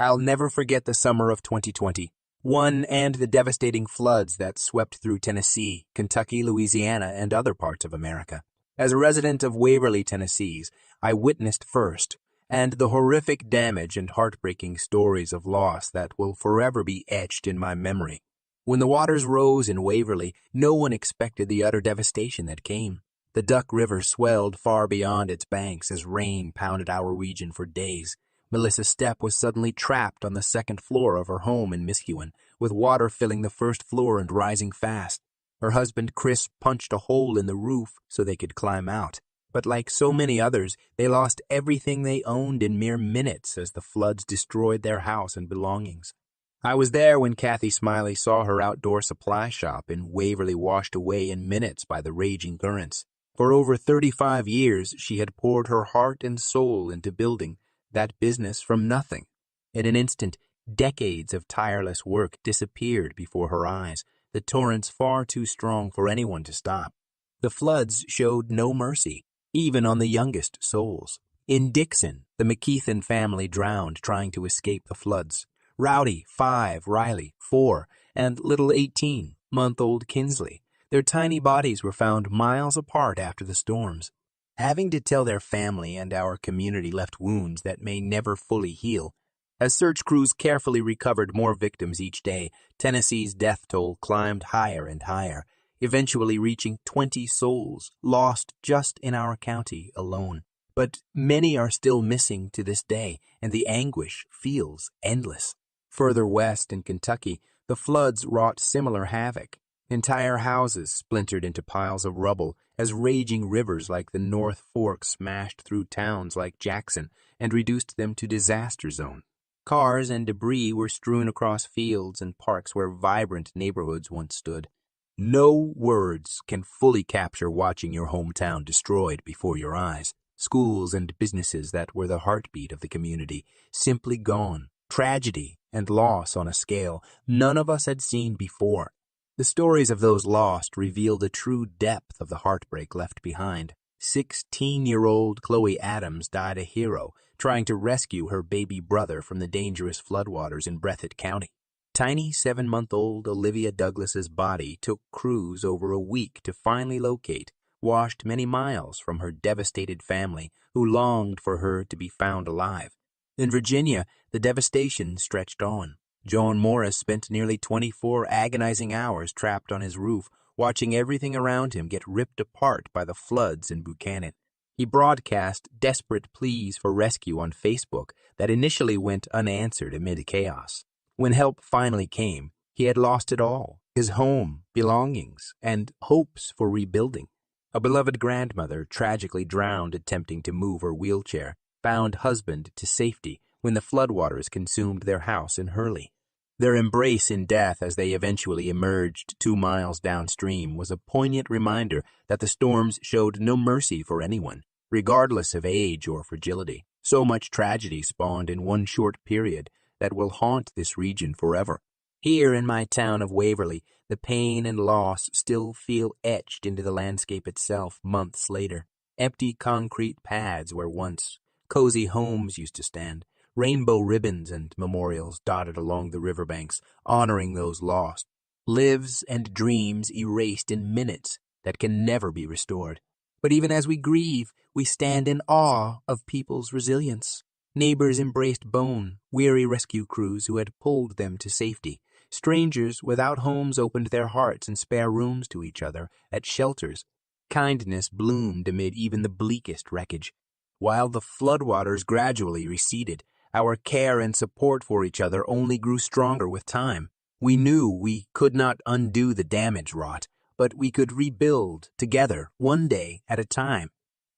I'll never forget the summer of 2020, and the devastating floods that swept through Tennessee, Kentucky, Louisiana, and other parts of America. As a resident of Waverly, Tennessee, I witnessed first, and the horrific damage and heartbreaking stories of loss that will forever be etched in my memory. When the waters rose in Waverly, no one expected the utter devastation that came. The Duck River swelled far beyond its banks as rain pounded our region for days. Melissa Stepp was suddenly trapped on the second floor of her home in Miscuin, with water filling the first floor and rising fast. Her husband Chris punched a hole in the roof so they could climb out. But like so many others, they lost everything they owned in mere minutes as the floods destroyed their house and belongings. I was there when Kathy Smiley saw her outdoor supply shop in Waverly washed away in minutes by the raging currents. For over 35 years, she had poured her heart and soul into building that business from nothing. In an instant, decades of tireless work disappeared before her eyes, the torrents far too strong for anyone to stop. The floods showed no mercy, even on the youngest souls. In Dixon, the McKeithen family drowned trying to escape the floods. Rowdy, 5, Riley, 4, and little 18-month-old Kinsley. Their tiny bodies were found miles apart after the storms. Having to tell their family and our community left wounds that may never fully heal. As search crews carefully recovered more victims each day, Tennessee's death toll climbed higher and higher, eventually reaching 20 souls lost just in our county alone. But many are still missing to this day, and the anguish feels endless. Further west in Kentucky, the floods wrought similar havoc. Entire houses splintered into piles of rubble as raging rivers like the North Fork smashed through towns like Jackson and reduced them to disaster zone. Cars and debris were strewn across fields and parks where vibrant neighborhoods once stood. No words can fully capture watching your hometown destroyed before your eyes. Schools and businesses that were the heartbeat of the community, simply gone. Tragedy and loss on a scale none of us had seen before. The stories of those lost reveal the true depth of the heartbreak left behind. 16-year-old Chloe Adams died a hero, trying to rescue her baby brother from the dangerous floodwaters in Breathitt County. Tiny 7-month-old Olivia Douglas's body took crews over a week to finally locate, washed many miles from her devastated family, who longed for her to be found alive. In Virginia, the devastation stretched on. John Morris spent nearly 24 agonizing hours trapped on his roof, watching everything around him get ripped apart by the floods in Buchanan. He broadcast desperate pleas for rescue on Facebook that initially went unanswered amid chaos. When help finally came, he had lost it all, his home, belongings, and hopes for rebuilding. A beloved grandmother tragically drowned attempting to move her wheelchair, found husband to safety when the floodwaters consumed their house in Hurley. Their embrace in death as they eventually emerged 2 miles downstream was a poignant reminder that the storms showed no mercy for anyone, regardless of age or fragility. So much tragedy spawned in one short period that will haunt this region forever. Here in my town of Waverly, the pain and loss still feel etched into the landscape itself months later. Empty concrete pads where once cozy homes used to stand. Rainbow ribbons and memorials dotted along the riverbanks, honoring those lost. Lives and dreams erased in minutes that can never be restored. But even as we grieve, we stand in awe of people's resilience. Neighbors embraced bone, weary rescue crews who had pulled them to safety. Strangers without homes opened their hearts and spare rooms to each other at shelters. Kindness bloomed amid even the bleakest wreckage. While the floodwaters gradually receded, our care and support for each other only grew stronger with time. We knew we could not undo the damage wrought, but we could rebuild together, one day at a time.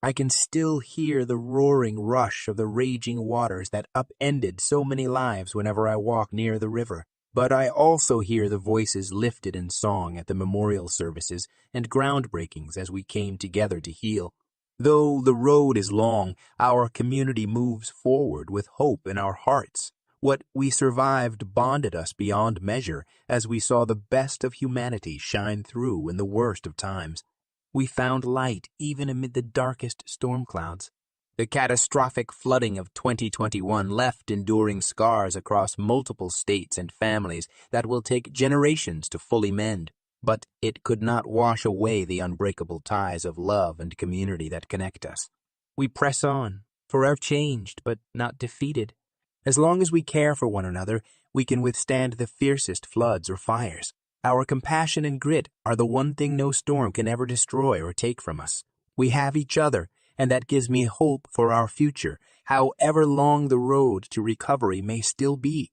I can still hear the roaring rush of the raging waters that upended so many lives whenever I walk near the river. But I also hear the voices lifted in song at the memorial services and groundbreakings as we came together to heal. Though the road is long, our community moves forward with hope in our hearts. What we survived bonded us beyond measure as we saw the best of humanity shine through in the worst of times. We found light even amid the darkest storm clouds. The catastrophic flooding of 2021 left enduring scars across multiple states and families that will take generations to fully mend. But it could not wash away the unbreakable ties of love and community that connect us. We press on, forever changed but not defeated. As long as we care for one another, we can withstand the fiercest floods or fires. Our compassion and grit are the one thing no storm can ever destroy or take from us. We have each other, and that gives me hope for our future, however long the road to recovery may still be.